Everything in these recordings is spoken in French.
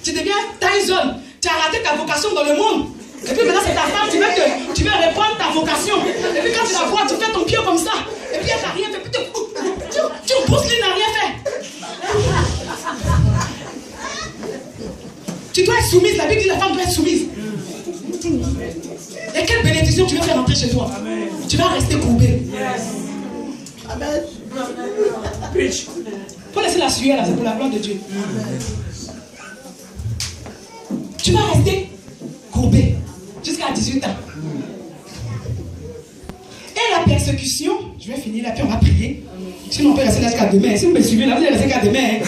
Tu deviens Tyson. Tu as raté ta vocation dans le monde. Et puis maintenant c'est ta femme, tu veux répondre ta vocation. Et puis quand tu la vois, tu fais ton pied comme ça. Et puis elle n'a rien fait. Puis tu Bruce Lee n'a rien fait. Tu dois être soumise. La Bible dit que la femme doit être soumise. Et quelle bénédiction tu veux faire entrer chez toi. Amen. Tu vas rester courbé. Yes. Amen. Faut laisser la sueur là, c'est pour la gloire de Dieu. Amen. Tu vas rester courbé jusqu'à 18 ans. Et la persécution, je vais finir là, puis on va prier. Sinon on peut rester là jusqu'à demain. Si vous me suivez là, vous allez rester jusqu'à demain.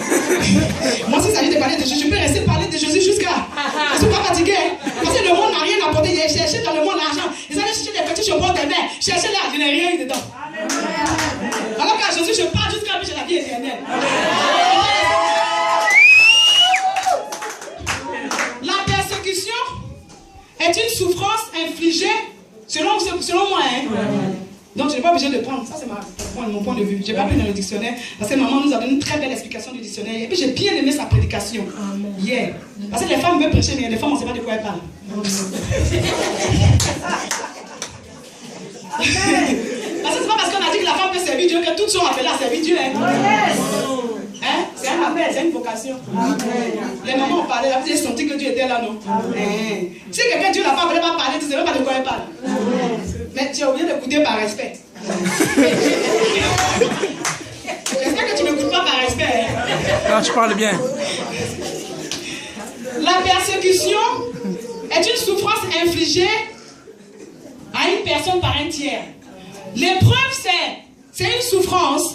Moi, si ça vient de parler de Jésus, je peux rester parler de Jésus jusqu'à. Je ne suis pas fatigué. Parce que le monde n'a rien apporté. Ils cherché dans le monde l'argent. Ils allaient chercher des petits chapeaux de main. Chercher là, je n'ai rien eu dedans. Alors qu'à Jésus, je pars jusqu'à j'ai la vie éternelle. La persécution est une souffrance infligée selon moi. Donc je n'ai pas obligé de prendre. Ça c'est mon point de vue. Je n'ai pas pris dans le dictionnaire. Parce que maman nous a donné une très belle explication du dictionnaire. Et puis j'ai bien aimé sa prédication. Hier. Parce que les femmes veulent prêcher, mais les femmes on ne sait pas de quoi elles parlent. Parce que c'est pas parce qu'on a dit que la femme peut servir Dieu que toutes sont appelées à servir Dieu. Hein? C'est un appel, c'est une vocation. Les mamans ont parlé, là, vous avez senti que Dieu était là, non? Si quelqu'un Dieu n'a pas voulu parler, tu ne sais même pas de quoi elle parle. Mais tu as oublié d'écouter par respect. J'espère que tu ne m'écoutes pas par respect. Non, tu parles bien. La persécution est une souffrance infligée à une personne par un tiers. L'épreuve, c'est une souffrance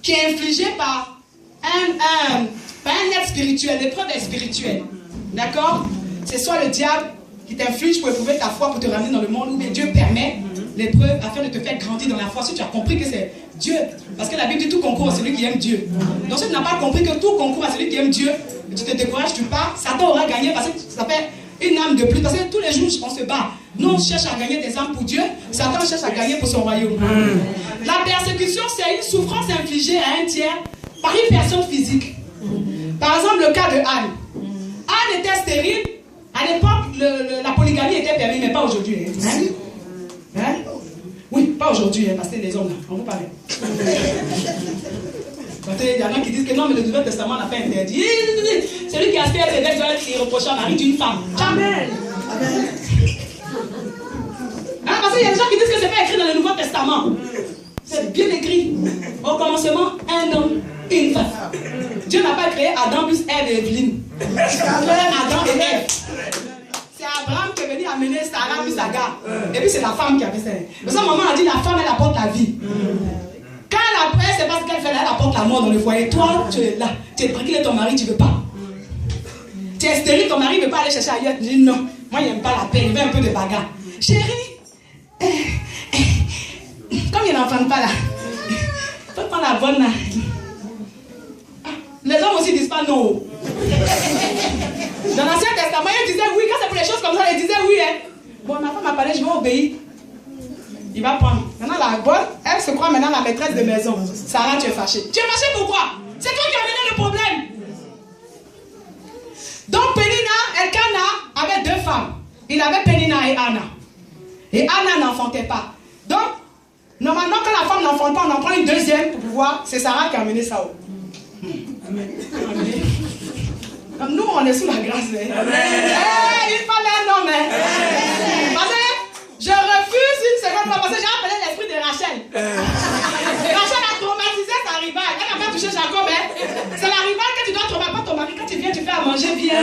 qui est infligée par un être spirituel. L'épreuve est spirituelle. D'accord? C'est soit le diable qui t'inflige pour éprouver ta foi, pour te ramener dans le monde, ou bien Dieu permet l'épreuve afin de te faire grandir dans la foi. Si tu as compris que c'est Dieu, parce que la Bible dit tout concourt à celui qui aime Dieu. Donc si tu n'as pas compris que tout concourt à celui qui aime Dieu, tu te décourages, tu pars, Satan aura gagné parce que ça fait une âme de plus. Parce que tous les jours, on se bat. Nous, on cherche à gagner des âmes pour Dieu. Satan cherche à gagner pour son royaume. La persécution, c'est une souffrance infligée à un tiers par une personne physique. Par exemple, le cas de Anne. Anne était stérile. À l'époque, la polygamie était permise, mais pas aujourd'hui. Hein? Oui, pas aujourd'hui, parce que les hommes, là, on vous parle. Il y en a qui disent que non, mais le Nouveau Testament n'a pas interdit. Celui qui a fait un bébé doit être irréprochable à mari d'une femme. Amen. Hein, parce qu'il y a des gens qui disent que c'est pas écrit dans le Nouveau Testament. C'est bien écrit. Au commencement, un homme, une femme. Dieu n'a pas créé Adam plus Ève et Evelyne. Il a créé Adam et Ève. C'est Abraham qui est venu amener Sarah plus Agar. Et puis c'est la femme qui a fait ça. Mais ça, maman a dit la femme, elle apporte la vie. Quand elle apprend, c'est pas ce qu'elle fait, elle apporte la mort dans le foyer. Toi, tu es là. Tu es tranquille, ton mari, tu ne veux pas. Tu es stérile, ton mari ne veut pas aller chercher ailleurs. Tu dis non, moi, il n'aime pas la paix, il veut un peu de bagarre. Chérie, comme il n'entend pas là, il faut prendre la bonne là. Les hommes aussi disent pas non. Dans l'Ancien Testament, ils disaient oui. Quand c'est pour les choses comme ça, ils disaient oui. Hein. Bon, ma femme m'a parlé, je vais obéir. Il va prendre. Maintenant, la bonne, elle se croit maintenant la maîtresse de maison. Sarah, tu es fâchée. Tu es fâchée pourquoi? C'est toi qui as mené le problème. Donc, Pénina, Elkana avait deux femmes. Il avait Pénina et Anna. Et Anna n'enfantait pas. Donc, normalement, quand la femme n'enfante pas, on en prend une deuxième pour pouvoir. C'est Sarah qui a mené ça. Amen. Amen. Comme nous, on est sous la grâce. Hein? Il fallait un homme. Hein? Parce que je refuse une seconde fois. Parce que j'ai appelé l'esprit de Rachel. Rachel a traumatisé sa rivale. Elle n'a pas touché Jacob. Hein? C'est la rivale que tu dois trouver. Pas ton mari. Quand tu viens, tu fais à manger bien.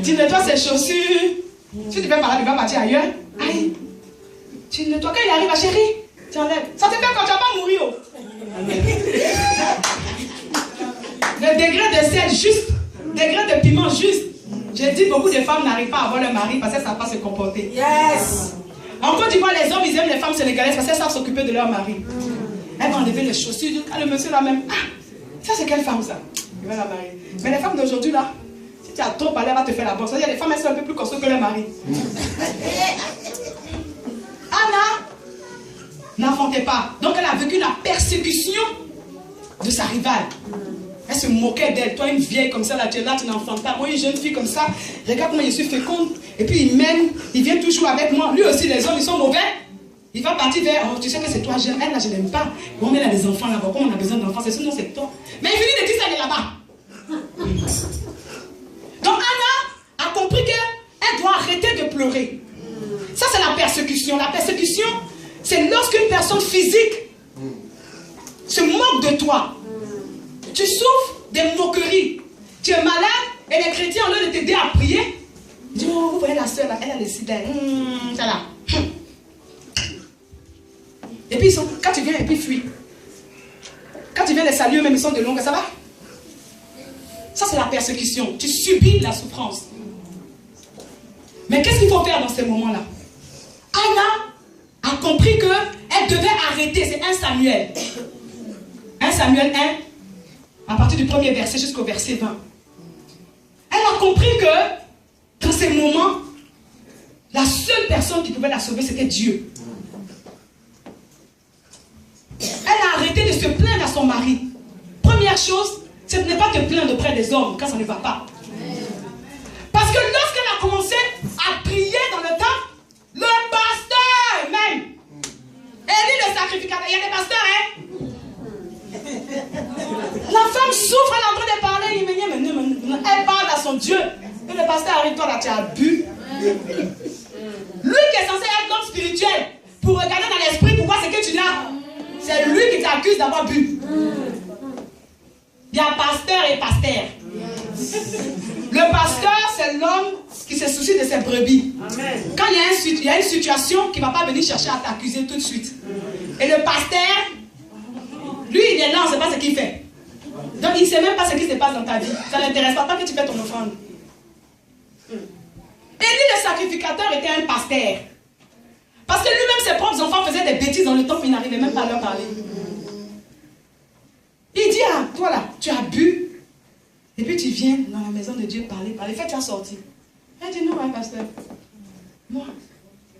Tu nettoies ses chaussures. Si tu fais par là, tu vas partir ailleurs. Aïe. Tu nettoies. Quand il arrive, chérie, tu enlèves. Ça te fait quand tu vas pas mourir. Le degré de sel juste, degré de piment juste. J'ai dit beaucoup de femmes n'arrivent pas à avoir leur mari parce qu'elles ne savent pas se comporter. Yes. En Côte d'Ivoire, les hommes, ils aiment les femmes sénégalaises parce qu'elles savent s'occuper de leur mari. Elles vont enlever les chaussures. Ah, le monsieur là même. Ah, ça c'est quelle femme ça? Il va la marier. Mais les femmes d'aujourd'hui là, si tu as trop parlé, elle va te faire la bosse. Il y a des femmes, elles sont un peu plus costaudes que leur mari. Anna n'enfantait pas. Donc elle a vécu la persécution de sa rivale. Elle se moquait d'elle. Toi, une vieille comme ça, là, tu es là, tu n'enfantes pas. Moi, une jeune fille comme ça, regarde comment je suis féconde. Et puis, il m'aime, il vient toujours avec moi. Lui aussi, les hommes, ils sont mauvais. Il va partir vers, oh, tu sais que c'est toi, elle, là, je n'aime pas. Bon, mais elle a des enfants là-bas, comme on a besoin d'enfants, c'est sinon c'est toi. Mais il finit de dire ça, elle est là-bas. Donc, Anna a compris qu'elle doit arrêter de pleurer. Ça, c'est la persécution. La persécution, c'est lorsqu'une personne physique se moque de toi. Tu souffres des moqueries. Tu es malade et les chrétiens, au lieu de t'aider à prier, ils disent, oh, vous voyez la soeur là, elle a les sidères. Ça là. Et puis, quand tu viens, et puis fuis. Quand tu viens les saluer, même ils sont de longue, ça va? Ça, c'est la persécution. Tu subis la souffrance. Mais qu'est-ce qu'il faut faire dans ces moments-là? Anna a compris qu'elle devait arrêter. C'est 1 Samuel. 1 Samuel 1, à partir du premier verset jusqu'au verset 20. Elle a compris que dans ces moments, la seule personne qui pouvait la sauver, c'était Dieu. Elle a arrêté de se plaindre à son mari. Première chose, ce n'est pas te plaindre auprès des hommes quand ça ne va pas. Parce que lorsqu'elle a commencé à prier dans le temple, le pasteur même, Élie le sacrificateur, il y a des pasteurs, hein? La femme souffre, elle est en train de parler, elle parle à son Dieu. Et le pasteur arrive, toi là, tu as bu. Lui qui est censé être l'homme spirituel, pour regarder dans l'esprit, pourquoi c'est que tu l'as? C'est lui qui t'accuse d'avoir bu. Il y a pasteur et pasteur. Le pasteur, c'est l'homme qui se soucie de ses brebis. Quand il y a une situation qui ne va pas venir chercher à t'accuser tout de suite. Et le pasteur, lui, il est là, on ne sait pas ce qu'il fait. Donc, il ne sait même pas ce qui se passe dans ta vie. Ça ne l'intéresse pas tant que tu fais ton offrande. Élie, le sacrificateur, était un pasteur. Parce que lui-même, ses propres enfants faisaient des bêtises dans le temple, il n'arrivait même pas à leur parler. Il dit, ah, toi là, tu as bu. Et puis tu viens dans la maison de Dieu parler. Fais, tu as sorti. Elle dit, non, hein, pasteur. Moi,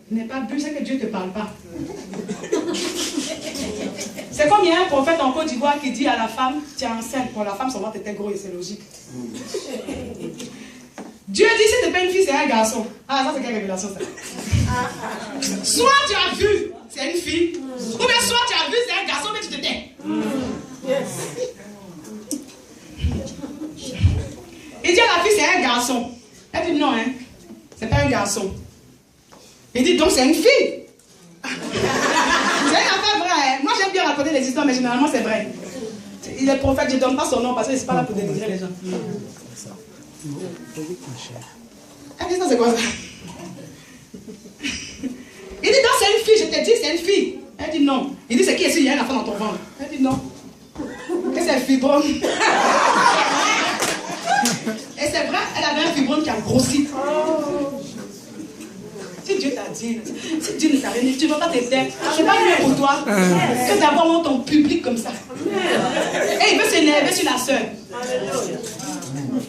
je n'ai pas bu, c'est que Dieu ne te parle pas. C'est comme il y a un prophète en Côte d'Ivoire qui dit à la femme, tu es enceinte. Pour la femme, son ventre était gros et c'est logique. Dieu dit, si ce n'est pas une fille, c'est un garçon. Ah, ça c'est quelle révélation ça? Soit tu as vu, c'est une fille. Ou bien soit tu as vu, c'est un garçon, mais tu te tais. Il dit à la fille, c'est un garçon. Elle dit, non, hein, c'est pas un garçon. Il dit, donc c'est une fille. C'est une affaire vraie. Hein? Moi, j'aime bien raconter les histoires, mais généralement, c'est vrai. Il est prophète, je ne donne pas son nom parce que je ne suis pas là pour dénigrer les gens. Elle dit, ça, c'est quoi ça? Il dit, non, c'est une fille, je t'ai dit, c'est une fille. Elle dit, non. Il dit, c'est qui est-ce? Il y a un enfant dans ton ventre. Elle dit, non. Et c'est un fibrome. Et c'est vrai, elle avait un fibrome qui a grossi. Si Dieu t'a dit, si Dieu ne t'a rien dit, tu ne vas pas te taire. C'est pas mieux pour toi que d'avoir ton public comme ça. Et il veut s'énerver sur la soeur.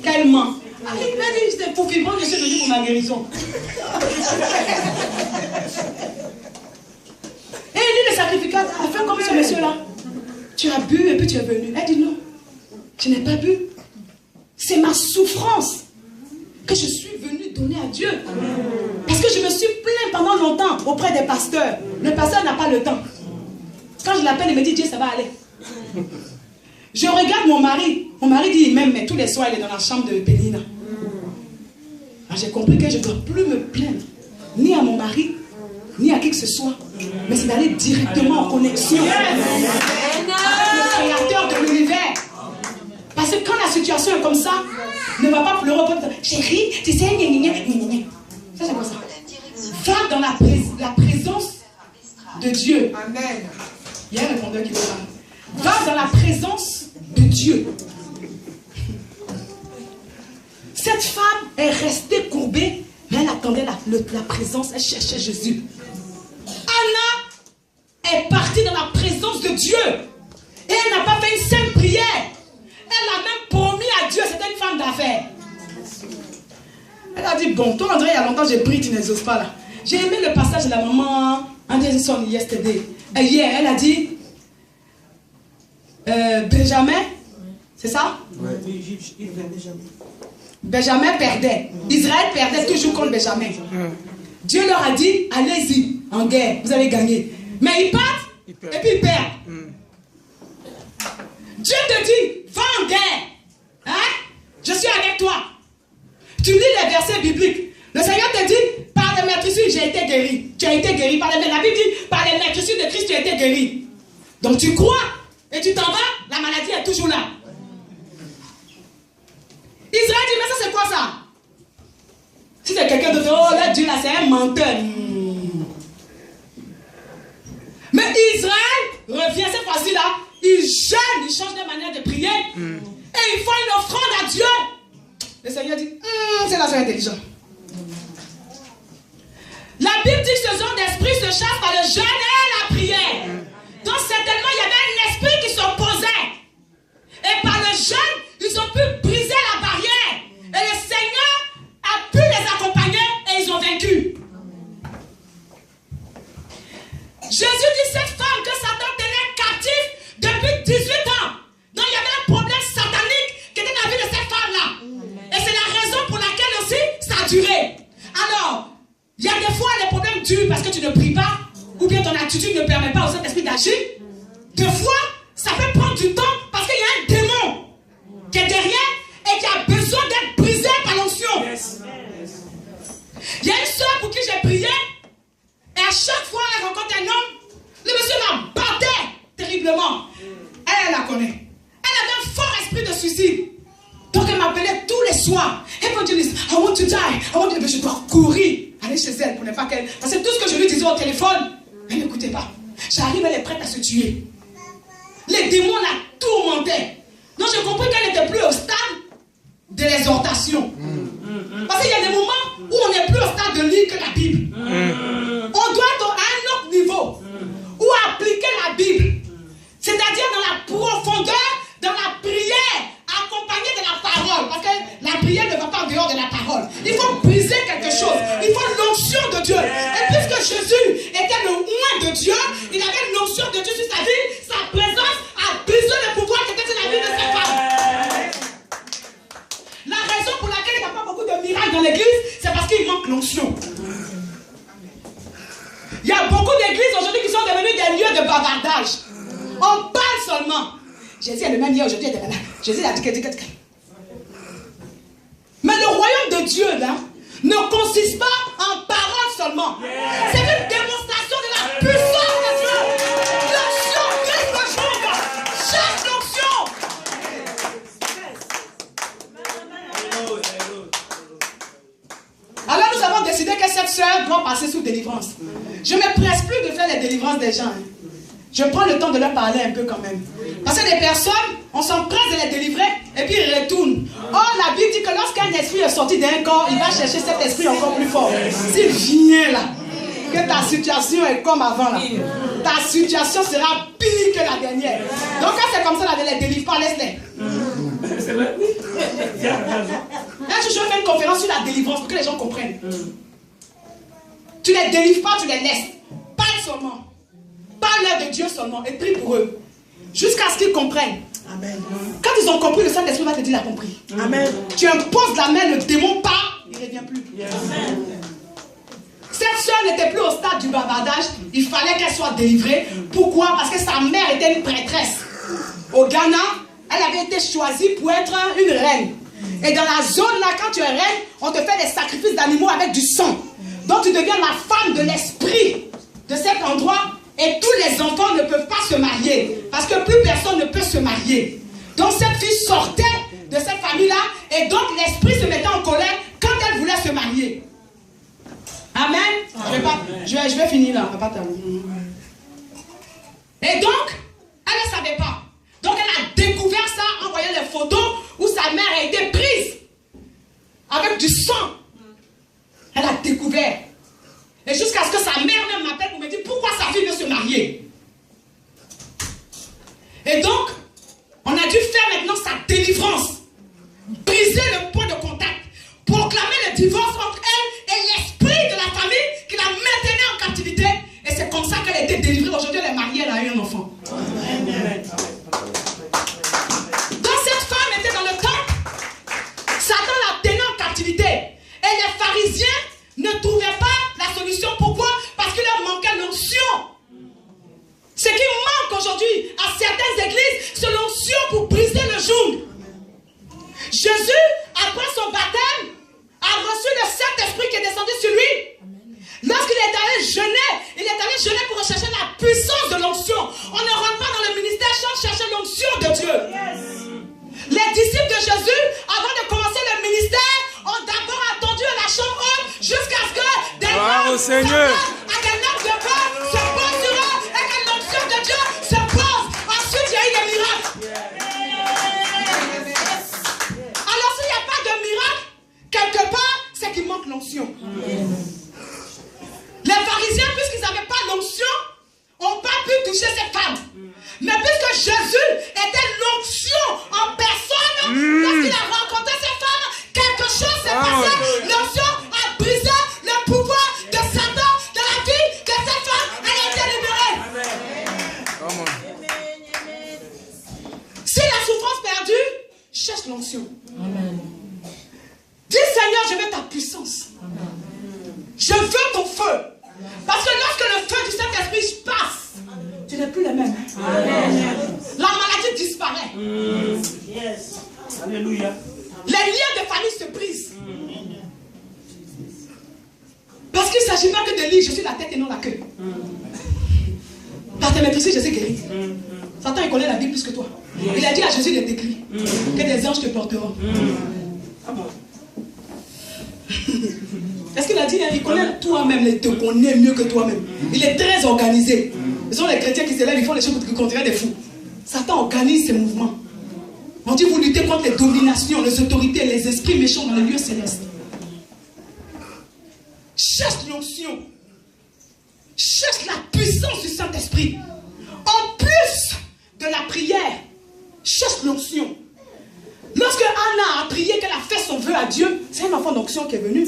Qu'elle ment. Ah, il m'a dit, c'était pour fibrome, je suis venu pour ma guérison. Et il dit, le sacrificateur, a fait comme ce monsieur-là. Tu as bu et puis tu es venu. Elle dit, non, je n'ai pas bu. C'est ma souffrance que je suis venue donner à Dieu. Parce que je me suis plaint pendant longtemps auprès des pasteurs. Le pasteur n'a pas le temps. Quand je l'appelle, il me dit, Dieu, ça va aller. Je regarde mon mari. Mon mari dit, il m'aime, mais tous les soirs, il est dans la chambre de Pénina. J'ai compris que je ne dois plus me plaindre, ni à mon mari, ni à qui que ce soit. Mais c'est d'aller directement en connexion avec le créateur de l'univers. Parce que quand la situation est comme ça, ne va pas pleurer. Chérie, tu sais, ça c'est quoi ça? Va dans la présence de Dieu. Amen. Il y a un répondeur qui veut ça. Va dans la présence de Dieu. Cette femme est restée courbée, mais elle attendait la présence, elle cherchait Jésus. Anna est partie dans la présence de Dieu. Et elle n'a pas fait une simple prière. Elle a même promis à Dieu, c'était une femme d'affaires. Elle a dit, bon, toi André, il y a longtemps j'ai prié, tu n'exauces pas là. J'ai aimé le passage de la maman Anderson yesterday. Hier, elle a dit, Benjamin, C'est ça? Ouais. Benjamin perdait. Israël perdait toujours contre Benjamin. Dieu leur a dit, allez-y, en guerre, vous allez gagner. Mais ils partent, et puis ils perdent. Dieu te dit, va en guerre. Hein? Je suis avec toi. Tu lis les versets bibliques. Le Seigneur te dit, par les meurtrissures, j'ai été guéri. Tu as été guéri. La Bible dit, par les meurtrissures de Christ, tu as été guéri. Donc tu crois, et tu t'en vas, la maladie est toujours là. Israël dit, mais ça c'est quoi ça? Si c'est quelqu'un d'autre, oh là, Dieu là, c'est un menteur. Mais Israël revient cette fois-ci là, il jeûne, il change de manière de prier, et il fait une offrande à Dieu. Le Seigneur dit, c'est là, c'est intelligent. La Bible dit que ce genre d'esprit se chasse par le jeûne et la prière. Donc certainement, il y avait un esprit qui s'opposait. Et par le jeûne, ils ont pu briser la barrière. Et le Seigneur a pu les accompagner et ils ont vaincu. Jésus dit cette femme que Satan tenait captive depuis 18 ans. Donc il y avait un problème satanique qui était dans la vie de cette femme-là. Et c'est la raison pour laquelle aussi ça a duré. Alors, il y a des fois les problèmes durent parce que tu ne pries pas, ou bien ton attitude ne permet pas au Saint-Esprit d'agir. Des fois, ça peut prendre du temps parce qu'il y a un démon qui est derrière et qui a besoin d'être brisé par l'onction. Il y a une soeur pour qui j'ai prié, et à chaque fois elle rencontre un homme, le monsieur la battait terriblement. Elle la connaît. Elle avait un fort esprit de suicide. Donc elle m'appelait tous les soirs. Évangéliste, I want to die. Mais je dois courir, aller chez elle pour ne pas qu'elle... Parce que tout ce que je lui disais au téléphone, elle n'écoutait pas. J'arrive, elle est prête à se tuer. Les démons la tourmentaient. Donc j'ai compris qu'elle n'était plus au stade de l'exhortation. Parce qu'il y a des moments où on n'est plus au stade de lire que la Bible. On doit être à un autre niveau. Où appliquer la Bible. C'est-à-dire dans la profondeur, dans la prière, accompagnée de la parole. Parce que la prière ne va pas en dehors de la parole. Il faut briser quelque chose. Il faut l'onction de Dieu. Et puisque Jésus était le oint de Dieu, il avait l'onction de Dieu sur sa vie, sa présence a brisé le pouvoir qui était sur la vie de cette femme. La raison pour laquelle il n'y a pas beaucoup de miracles dans l'église, c'est parce qu'il manque l'onction. Il y a beaucoup d'églises aujourd'hui qui sont devenues des lieux de bavardage. On parle seulement. Jésus est le même hier, aujourd'hui est demain. Jésus a dit que. Mais le royaume de Dieu, là, ne consiste pas en paroles seulement. C'est une démonstration de la puissance de Dieu. L'onction Christ le jour. Chaque onction. Alors nous avons décidé que cette soeur doit passer sous délivrance. Je ne me presse plus de faire les délivrances des gens. Je prends le temps de leur parler un peu quand même. Parce que les personnes, on s'empresse de les délivrer et puis ils retournent. Or, la Bible dit que lorsqu'un esprit est sorti d'un corps, il va chercher cet esprit encore plus fort. S'il vient là, que ta situation est comme avant là, ta situation sera pire que la dernière. Donc quand c'est comme ça, là, ne les délivre pas, laisse-les. Là, je fais une conférence sur la délivrance pour que les gens comprennent. Tu les délivres pas, tu les laisses. Parle seulement. Parle-leur de Dieu seulement et prie pour eux. Jusqu'à ce qu'ils comprennent. Amen. Quand ils ont compris, le Saint-Esprit va te dire, il a compris. Amen. Tu imposes la main, le démon part, il ne revient plus. Amen. Cette soeur n'était plus au stade du bavardage, il fallait qu'elle soit délivrée. Pourquoi? Parce que sa mère était une prêtresse. Au Ghana, elle avait été choisie pour être une reine. Et dans la zone là, quand tu es reine, on te fait des sacrifices d'animaux avec du sang. Donc tu deviens la femme de l'esprit de cet endroit. Et tous les enfants ne peuvent pas se marier. Parce que plus personne ne peut se marier. Donc cette fille sortait de cette famille-là. Et donc l'esprit se mettait en colère quand elle voulait se marier. Amen. Je vais finir là. Et donc, elle ne savait pas. Donc elle a découvert ça en voyant les photos où sa mère a été prise. Avec du sang. Elle a découvert. Et jusqu'à ce que sa mère même m'appelle pour me dire pourquoi sa fille veut se marier. Et donc, on a dû faire maintenant sa délivrance. Briser le point de contact. Proclamer le divorce entre elle et l'esprit de la famille qui la maintenait en captivité. Et c'est comme ça qu'elle a été délivrée. Aujourd'hui, elle est mariée, elle a eu un enfant. Dans cette pharisiens ne trouvaient pas la solution. Pourquoi? Parce qu'il leur manquait l'onction. Ce qui manque aujourd'hui à certaines églises, c'est l'onction pour briser le joug. Jésus, après son baptême, a reçu le Saint-Esprit qui est descendu sur lui. Lorsqu'il est allé jeûner, il est allé jeûner pour rechercher la puissance de l'onction. On ne rentre pas dans le ministère sans chercher l'onction de Dieu. Les disciples de Jésus, avant de commencer le ministère, ont d'abord attendu à la chambre haute jusqu'à ce que des hommes de corps se posent sur eux et que l'onction de Dieu se pose. Ensuite, il y a eu des miracles. Alors, s'il n'y a pas de miracle, quelque part, c'est qu'il manque l'onction. Les pharisiens, puisqu'ils n'avaient pas l'onction, n'ont pas pu toucher cette femme. Mais puisque Jésus était l'onction en personne, lorsqu'il a rencontré cette femme, quelque chose s'est passé. L'onction a brisé le pouvoir de Satan dans la vie de cette femme. Elle a été libérée. Si la souffrance perdue, cherche l'onction. Dis Seigneur, je veux ta puissance. Je veux ton feu. Parce que lorsque le feu du Saint-Esprit passe, tu n'es plus le même. La maladie disparaît. Yes. Alléluia. Les liens de famille se brisent. Parce qu'il ne s'agit pas que de dire je suis la tête et non la queue. Par tes maîtrises, je sais guéri. Satan, il connaît la Bible plus que toi. Il a dit à Jésus de t'écrire que des anges te porteront. Ah bon? Est-ce qu'il a dit, il connaît toi-même, il te connaît mieux que toi-même. Il est très organisé. Ce sont les chrétiens qui se lèvent, ils font les choses qui contiennent des fous. Satan organise ses mouvements. On dit, vous luttez contre les dominations, les autorités, les esprits méchants dans les lieux célestes. Cherche l'onction. Cherche la puissance du Saint-Esprit. En plus de la prière, cherche l'onction. Lorsque Anna a prié, qu'elle a fait son vœu à Dieu, c'est un enfant d'onction qui est venu.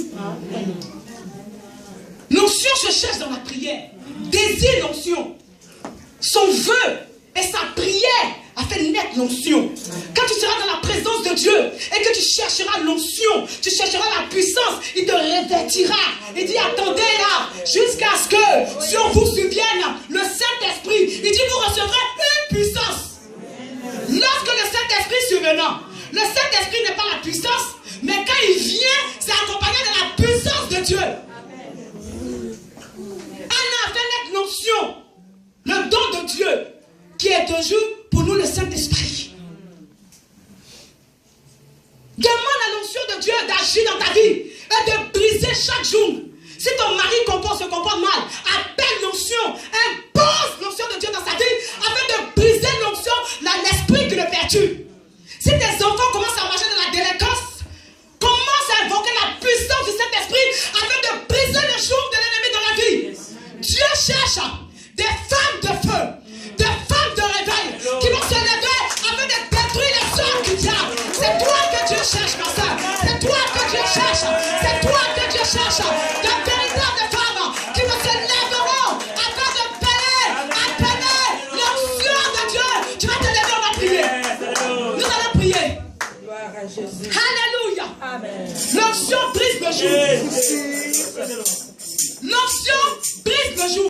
L'onction se cherche dans la prière. Désire l'onction. Son vœu et sa prière a fait naître l'onction. Quand tu seras dans la présence de Dieu et que tu chercheras l'onction, tu chercheras la puissance, il te revêtira. Il dit attendez là jusqu'à ce que sur vous survienne le Saint-Esprit. Il dit vous recevrez une puissance. Lorsque le Saint-Esprit survenant, le Saint-Esprit n'est pas la puissance, mais quand il vient, c'est accompagné de la puissance de Dieu. Anna a fait naître l'onction, le don de Dieu, qui est toujours pour nous le Saint-Esprit. Demande à l'onction de Dieu d'agir dans ta vie et de briser chaque jour. Si ton mari se comporte mal, appelle l'onction, impose l'onction de Dieu dans sa vie afin de briser l'onction, l'esprit qui le perturbe. Si tes enfants commencent à marcher dans la délinquance, commence à invoquer la puissance du Saint-Esprit afin de briser le joug de l'ennemi dans la vie. Dieu cherche des femmes de feu, des femmes de réveil qui vont se lever afin de détruire les sorts du diable. C'est toi que Dieu cherche, ma soeur. C'est toi que Dieu cherche. C'est toi que Dieu cherche. De véritables femmes qui se lèveront afin de appeler l'onction de Dieu. Tu vas te lever, on va prier. Nous allons prier. Alléluia. L'onction brise le joug. L'onction brise le joug.